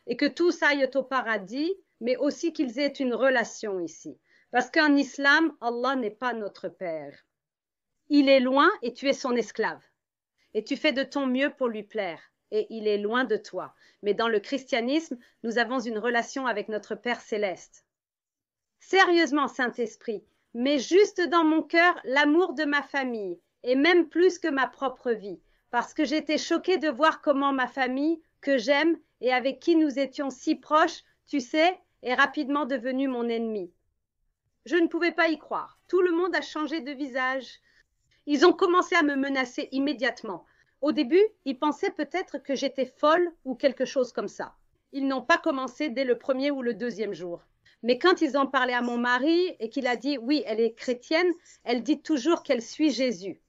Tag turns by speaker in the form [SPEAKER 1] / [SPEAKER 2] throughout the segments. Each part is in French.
[SPEAKER 1] et que tous aillent au paradis, mais aussi qu'ils aient une relation ici. Parce qu'en islam, Allah n'est pas notre Père. Il est loin et tu es son esclave. Et tu fais de ton mieux pour lui plaire. Et il est loin de toi. Mais dans le christianisme, nous avons une relation avec notre Père céleste. Sérieusement, Saint-Esprit, mets juste dans mon cœur l'amour de ma famille, et même plus que ma propre vie, parce que j'étais choquée de voir comment ma famille, que j'aime et avec qui nous étions si proches, tu sais, est rapidement devenue mon ennemi. Je ne pouvais pas y croire. Tout le monde a changé de visage. Ils ont commencé à me menacer immédiatement. Au début, ils pensaient peut-être que j'étais folle ou quelque chose comme ça. Ils n'ont pas commencé dès le premier ou le deuxième jour. Mais quand ils ont parlé à mon mari et qu'il a dit oui, elle est chrétienne, elle dit toujours qu'elle suit Jésus.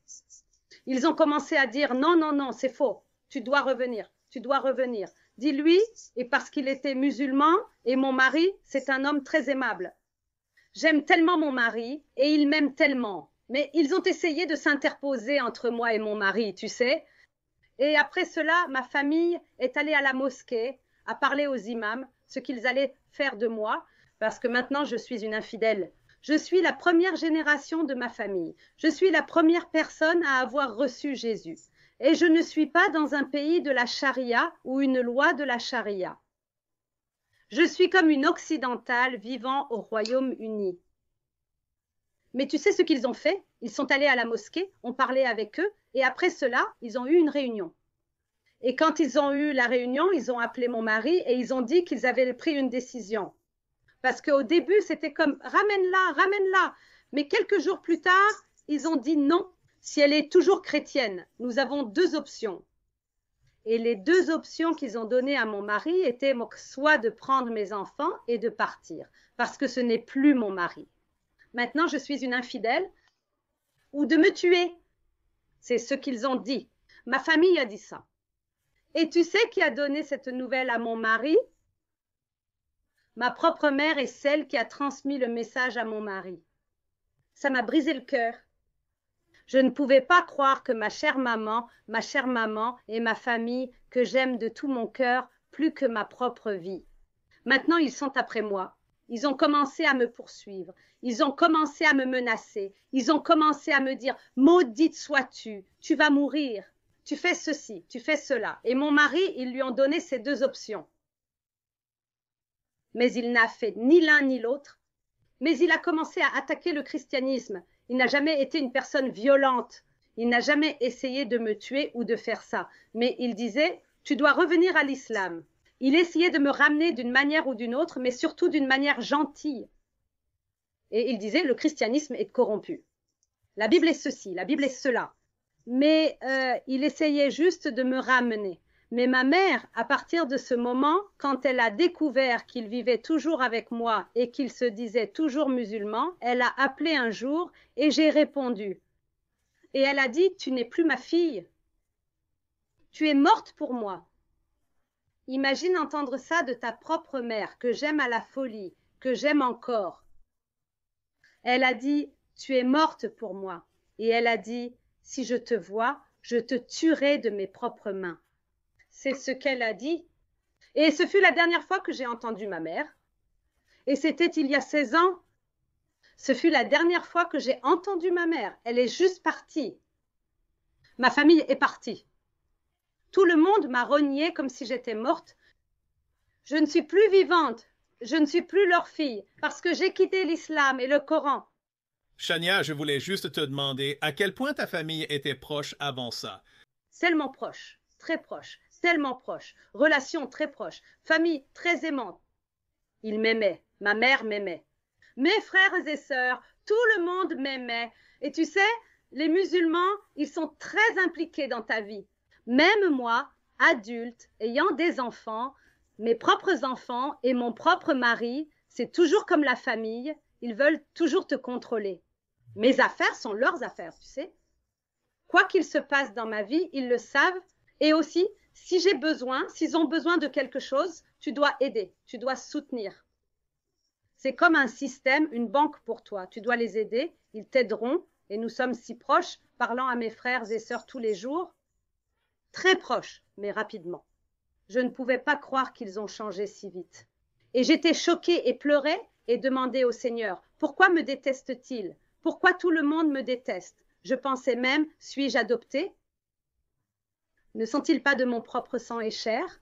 [SPEAKER 1] Ils ont commencé à dire non, non, non, c'est faux. Tu dois revenir, tu dois revenir. Dis-lui, et parce qu'il était musulman et mon mari, c'est un homme très aimable. J'aime tellement mon mari et il m'aime tellement. Mais ils ont essayé de s'interposer entre moi et mon mari, tu sais. Et après cela, ma famille est allée à la mosquée, à parler aux imams, ce qu'ils allaient faire de moi, parce que maintenant je suis une infidèle. Je suis la première génération de ma famille. Je suis la première personne à avoir reçu Jésus. Et je ne suis pas dans un pays de la charia ou une loi de la charia. Je suis comme une occidentale vivant au Royaume-Uni. Mais tu sais ce qu'ils ont fait? Ils sont allés à la mosquée, on parlait avec eux, et après cela, ils ont eu une réunion. Et quand ils ont eu la réunion, ils ont appelé mon mari et ils ont dit qu'ils avaient pris une décision. Parce qu'au début, c'était comme ramène-la, ramène-la. Mais quelques jours plus tard, ils ont dit non. Si elle est toujours chrétienne, nous avons deux options. Et les deux options qu'ils ont données à mon mari étaient soit de prendre mes enfants et de partir, parce que ce n'est plus mon mari. Maintenant, je suis une infidèle, ou de me tuer. C'est ce qu'ils ont dit. Ma famille a dit ça. Et tu sais qui a donné cette nouvelle à mon mari? Ma propre mère est celle qui a transmis le message à mon mari. Ça m'a brisé le cœur. Je ne pouvais pas croire que ma chère maman et ma famille, que j'aime de tout mon cœur, plus que ma propre vie. Maintenant, ils sont après moi. Ils ont commencé à me poursuivre. Ils ont commencé à me menacer. Ils ont commencé à me dire « Maudite sois-tu, tu vas mourir. Tu fais ceci, tu fais cela. » Et mon mari, ils lui ont donné ces deux options. Mais il n'a fait ni l'un ni l'autre. Mais il a commencé à attaquer le christianisme. Il n'a jamais été une personne violente. Il n'a jamais essayé de me tuer ou de faire ça. Mais il disait « Tu dois revenir à l'islam. » Il essayait de me ramener d'une manière ou d'une autre, mais surtout d'une manière gentille. Et il disait, le christianisme est corrompu. La Bible est ceci, la Bible est cela. Mais il essayait juste de me ramener. Mais ma mère, à partir de ce moment, quand elle a découvert qu'il vivait toujours avec moi et qu'il se disait toujours musulman, elle a appelé un jour et j'ai répondu. Et elle a dit, tu n'es plus ma fille. Tu es morte pour moi. Imagine entendre ça de ta propre mère, que j'aime à la folie, que j'aime encore. Elle a dit, tu es morte pour moi. Et elle a dit, si je te vois, je te tuerai de mes propres mains. C'est ce qu'elle a dit. Et ce fut la dernière fois que j'ai entendu ma mère. Et c'était il y a 16 ans. Ce fut la dernière fois que j'ai entendu ma mère. Elle est juste partie. Ma famille est partie. Tout le monde m'a reniée comme si j'étais morte. Je ne suis plus vivante. Je ne suis plus leur fille parce que j'ai quitté l'islam et le Coran.
[SPEAKER 2] Chania, je voulais juste te demander à quel point ta famille était proche avant ça.
[SPEAKER 1] Tellement proche, très proche, tellement proche, relation très proche, famille très aimante. Ils m'aimaient, ma mère m'aimait. Mes frères et sœurs, tout le monde m'aimait. Et tu sais, les musulmans, ils sont très impliqués dans ta vie. Même moi, adulte, ayant des enfants, mes propres enfants et mon propre mari, c'est toujours comme la famille, ils veulent toujours te contrôler. Mes affaires sont leurs affaires, tu sais. Quoi qu'il se passe dans ma vie, ils le savent. Et aussi, si j'ai besoin, s'ils ont besoin de quelque chose, tu dois aider, tu dois soutenir. C'est comme un système, une banque pour toi. Tu dois les aider, ils t'aideront. Et nous sommes si proches, parlant à mes frères et sœurs tous les jours. Très proches, mais rapidement. Je ne pouvais pas croire qu'ils ont changé si vite. Et j'étais choquée et pleurais et demandais au Seigneur, pourquoi me déteste-t-il? Pourquoi tout le monde me déteste? Je pensais même, suis-je adoptée? Ne sont-ils pas de mon propre sang et chair?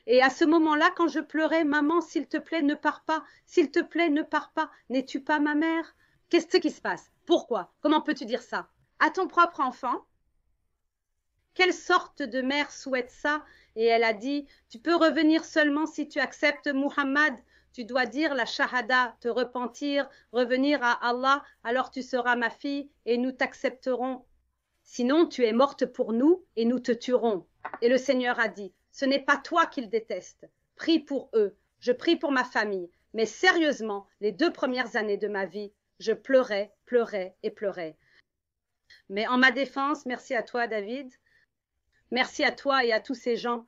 [SPEAKER 1] Et à ce moment-là, quand je pleurais, maman, s'il te plaît, ne pars pas, s'il te plaît, ne pars pas, n'es-tu pas ma mère? Qu'est-ce qui se passe? Pourquoi? Comment peux-tu dire ça? À ton propre enfant? Quelle sorte de mère souhaite ça? Et elle a dit, tu peux revenir seulement si tu acceptes Muhammad. Tu dois dire la shahada, te repentir, revenir à Allah, alors tu seras ma fille et nous t'accepterons. Sinon, tu es morte pour nous et nous te tuerons. Et le Seigneur a dit, ce n'est pas toi qu'ils détestent. Prie pour eux. Je prie pour ma famille. Mais sérieusement, les 2 premières années de ma vie, je pleurais, pleurais et pleurais. Mais en ma défense, merci à toi, David. Merci à toi et à tous ces gens.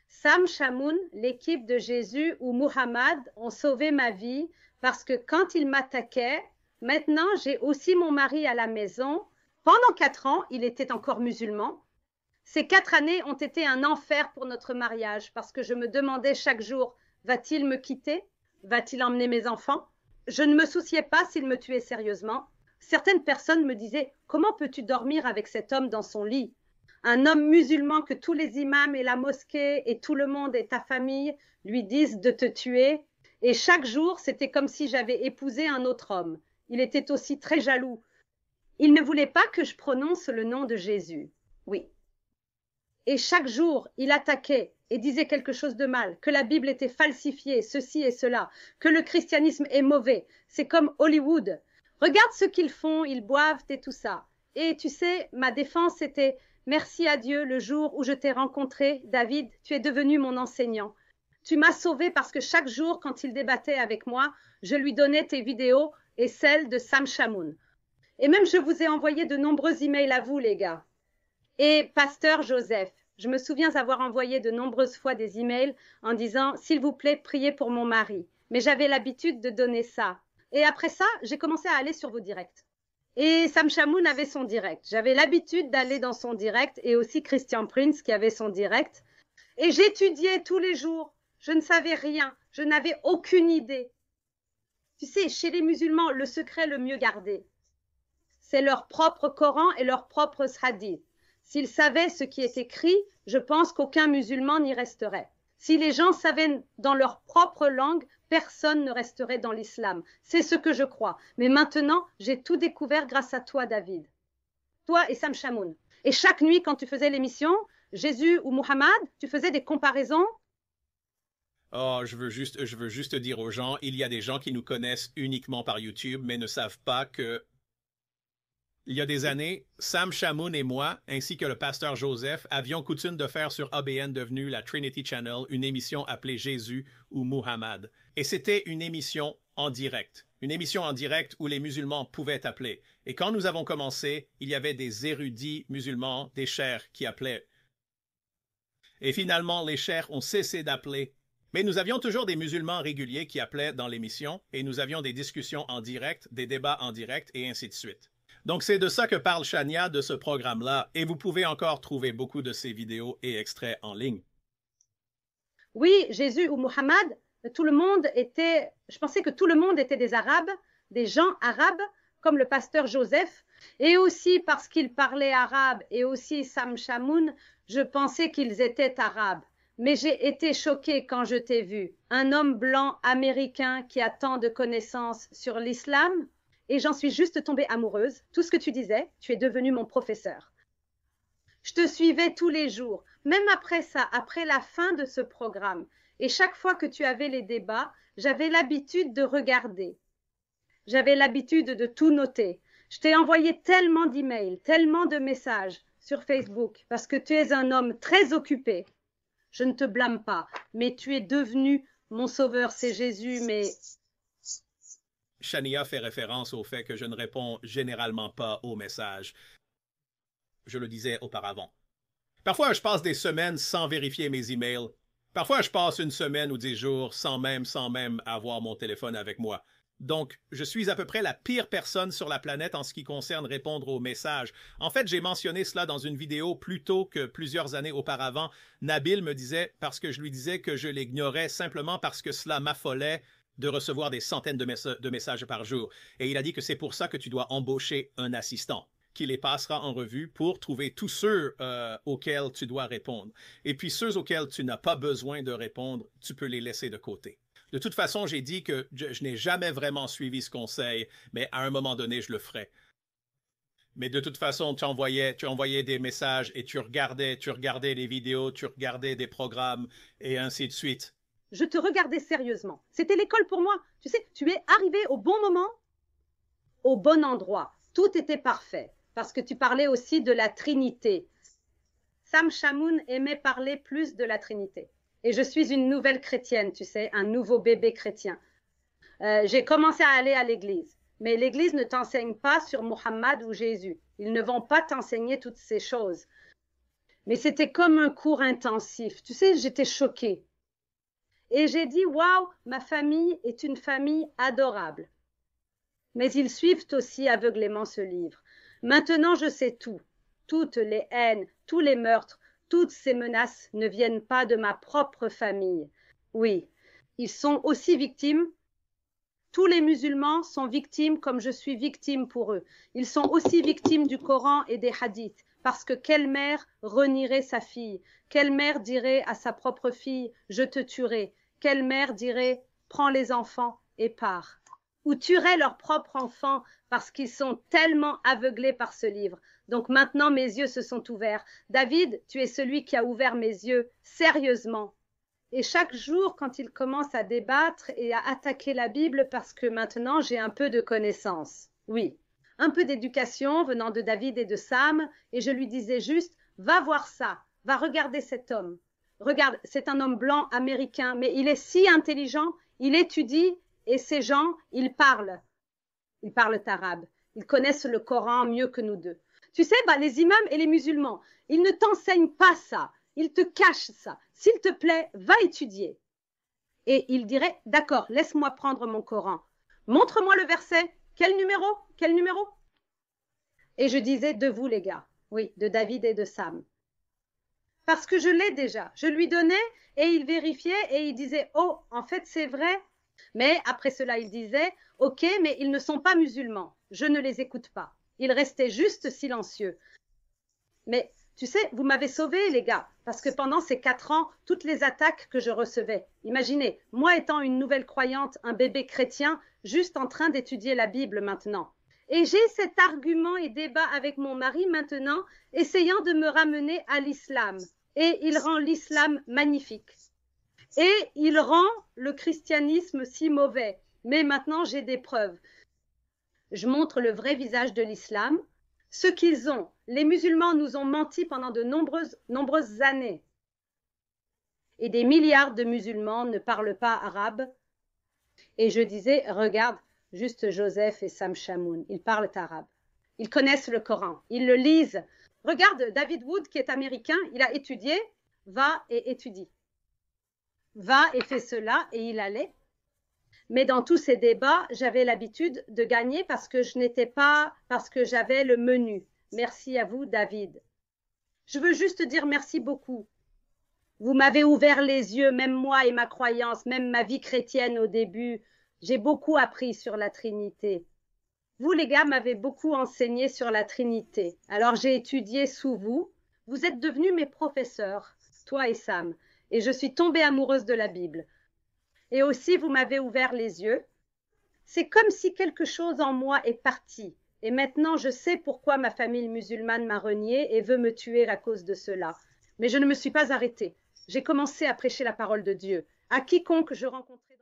[SPEAKER 1] Sam Shamoun, l'équipe de Jésus ou Muhammad ont sauvé ma vie parce que quand ils m'attaquaient, maintenant j'ai aussi mon mari à la maison. Pendant 4 ans, il était encore musulman. Ces 4 années ont été un enfer pour notre mariage parce que je me demandais chaque jour, va-t-il me quitter? Va-t-il emmener mes enfants? Je ne me souciais pas s'il me tuait sérieusement. Certaines personnes me disaient, comment peux-tu dormir avec cet homme dans son lit? Un homme musulman que tous les imams et la mosquée et tout le monde et ta famille lui disent de te tuer. Et chaque jour, c'était comme si j'avais épousé un autre homme. Il était aussi très jaloux. Il ne voulait pas que je prononce le nom de Jésus. Oui. Et chaque jour, il attaquait et disait quelque chose de mal, que la Bible était falsifiée, ceci et cela, que le christianisme est mauvais. C'est comme Hollywood. Regarde ce qu'ils font, ils boivent et tout ça. Et tu sais, ma défense était merci à Dieu le jour où je t'ai rencontré, David, tu es devenu mon enseignant. Tu m'as sauvé parce que chaque jour, quand il débattait avec moi, je lui donnais tes vidéos et celles de Sam Shamoun. Et même je vous ai envoyé de nombreux emails à vous, les gars. Et Pasteur Joseph, je me souviens avoir envoyé de nombreuses fois des emails en disant « S'il vous plaît, priez pour mon mari ». Mais j'avais l'habitude de donner ça. Et après ça, j'ai commencé à aller sur vos directs. Et Sam Shamoun avait son direct. J'avais l'habitude d'aller dans son direct et aussi Christian Prince qui avait son direct. Et j'étudiais tous les jours. Je ne savais rien. Je n'avais aucune idée. Tu sais, chez les musulmans, le secret le mieux gardé, c'est leur propre Coran et leur propre hadith. S'ils savaient ce qui est écrit, je pense qu'aucun musulman n'y resterait. Si les gens savaient dans leur propre langue, personne ne resterait dans l'islam. C'est ce que je crois. Mais maintenant, j'ai tout découvert grâce à toi, David. Toi et Sam Shamoun. Et chaque nuit, quand tu faisais l'émission, Jésus ou Muhammad, tu faisais des comparaisons.
[SPEAKER 2] Oh, je veux juste dire aux gens, il y a des gens qui nous connaissent uniquement par YouTube, mais ne savent pas que il y a des années, Sam Shamoun et moi, ainsi que le pasteur Joseph, avions coutume de faire sur ABN devenu la Trinity Channel une émission appelée Jésus ou Muhammad. Et c'était une émission en direct. Une émission en direct où les musulmans pouvaient appeler. Et quand nous avons commencé, il y avait des érudits musulmans, des chers qui appelaient. Et finalement, les chers ont cessé d'appeler. Mais nous avions toujours des musulmans réguliers qui appelaient dans l'émission et nous avions des discussions en direct, des débats en direct et ainsi de suite. Donc, c'est de ça que parle Shania de ce programme-là, et vous pouvez encore trouver beaucoup de ces vidéos et extraits en ligne.
[SPEAKER 1] Oui, Jésus ou Muhammad, tout le monde était, je pensais que tout le monde était des Arabes, des gens arabes, comme le pasteur Joseph, et aussi parce qu'ils parlaient arabe, et aussi Sam Shamoun, je pensais qu'ils étaient arabes. Mais j'ai été choquée quand je t'ai vu, un homme blanc américain qui a tant de connaissances sur l'islam. Et j'en suis juste tombée amoureuse. Tout ce que tu disais, tu es devenu mon professeur. Je te suivais tous les jours, même après ça, après la fin de ce programme. Et chaque fois que tu avais les débats, j'avais l'habitude de regarder. J'avais l'habitude de tout noter. Je t'ai envoyé tellement d'emails, tellement de messages sur Facebook, parce que tu es un homme très occupé. Je ne te blâme pas, mais tu es devenu mon sauveur, c'est Jésus, mais...
[SPEAKER 2] Shania fait référence au fait que je ne réponds généralement pas aux messages. Je le disais auparavant. Parfois, je passe des semaines sans vérifier mes emails. Parfois, je passe une semaine ou 10 jours sans même avoir mon téléphone avec moi. Donc, je suis à peu près la pire personne sur la planète en ce qui concerne répondre aux messages. En fait, j'ai mentionné cela dans une vidéo plus tôt que plusieurs années auparavant. Nabil me disait, parce que je lui disais que je l'ignorais simplement parce que cela m'affolait de recevoir des centaines de messages par jour. Et il a dit que c'est pour ça que tu dois embaucher un assistant qui les passera en revue pour trouver tous ceux auxquels tu dois répondre. Et puis ceux auxquels tu n'as pas besoin de répondre, tu peux les laisser de côté. De toute façon, j'ai dit que je n'ai jamais vraiment suivi ce conseil, mais à un moment donné, je le ferai. Mais de toute façon, tu envoyais des messages et tu regardais les vidéos, tu regardais des programmes et ainsi de suite.
[SPEAKER 1] Je te regardais sérieusement. C'était l'école pour moi. Tu sais, tu es arrivé au bon moment, au bon endroit. Tout était parfait parce que tu parlais aussi de la Trinité. Sam Shamoun aimait parler plus de la Trinité. Et je suis une nouvelle chrétienne, tu sais, un nouveau bébé chrétien. J'ai commencé à aller à l'église. Mais l'église ne t'enseigne pas sur Mohammed ou Jésus. Ils ne vont pas t'enseigner toutes ces choses. Mais c'était comme un cours intensif. Tu sais, j'étais choquée. Et j'ai dit, waouh, ma famille est une famille adorable. Mais ils suivent aussi aveuglément ce livre. Maintenant, je sais tout. Toutes les haines, tous les meurtres, toutes ces menaces ne viennent pas de ma propre famille. Oui, ils sont aussi victimes. Tous les musulmans sont victimes comme je suis victime pour eux. Ils sont aussi victimes du Coran et des hadiths. Parce que quelle mère renierait sa fille? Quelle mère dirait à sa propre fille, je te tuerai? Quelle mère dirait, prends les enfants et pars? Ou tuerait leurs propres enfants parce qu'ils sont tellement aveuglés par ce livre. Donc maintenant, mes yeux se sont ouverts. David, tu es celui qui a ouvert mes yeux, sérieusement. Et chaque jour, quand il commence à débattre et à attaquer la Bible, parce que maintenant j'ai un peu de connaissances, oui, un peu d'éducation venant de David et de Sam, et je lui disais juste, va voir ça, va regarder cet homme. Regarde, c'est un homme blanc américain, mais il est si intelligent, il étudie, et ces gens, ils parlent arabe, ils connaissent le Coran mieux que nous deux. Tu sais, les imams et les musulmans, ils ne t'enseignent pas ça, ils te cachent ça. S'il te plaît, va étudier. Et il dirait, d'accord, laisse-moi prendre mon Coran. Montre-moi le verset. Quel numéro? Quel numéro? Et je disais, de vous les gars. Oui, de David et de Sam. Parce que je l'ai déjà. Je lui donnais et il vérifiait et il disait, oh, en fait, c'est vrai. Mais après cela, il disait, ok, mais ils ne sont pas musulmans. Je ne les écoute pas. Il restait juste silencieux. Mais tu sais, vous m'avez sauvé, les gars, parce que pendant ces 4 ans, toutes les attaques que je recevais, imaginez, moi étant une nouvelle croyante, un bébé chrétien, juste en train d'étudier la Bible maintenant. Et j'ai cet argument et débat avec mon mari maintenant, essayant de me ramener à l'islam. Et il rend l'islam magnifique. Et il rend le christianisme si mauvais. Mais maintenant, j'ai des preuves. Je montre le vrai visage de l'islam, ce qu'ils ont. Les musulmans nous ont menti pendant de nombreuses années. Et des milliards de musulmans ne parlent pas arabe. Et je disais, regarde, juste Joseph et Sam Shamoun, ils parlent arabe. Ils connaissent le Coran, ils le lisent. Regarde David Wood qui est américain, il a étudié, va et étudie. Va et fais cela, et il allait. Mais dans tous ces débats, j'avais l'habitude de gagner parce que j'avais le menu. Merci à vous, David. Je veux juste dire merci beaucoup. Vous m'avez ouvert les yeux, même moi et ma croyance, même ma vie chrétienne au début. J'ai beaucoup appris sur la Trinité. Vous, les gars, m'avez beaucoup enseigné sur la Trinité. Alors, j'ai étudié sous vous. Vous êtes devenus mes professeurs, toi et Sam. Et je suis tombée amoureuse de la Bible. Et aussi, vous m'avez ouvert les yeux. C'est comme si quelque chose en moi est parti. Et maintenant, je sais pourquoi ma famille musulmane m'a renié et veut me tuer à cause de cela. Mais je ne me suis pas arrêtée. J'ai commencé à prêcher la parole de Dieu à quiconque je rencontrais.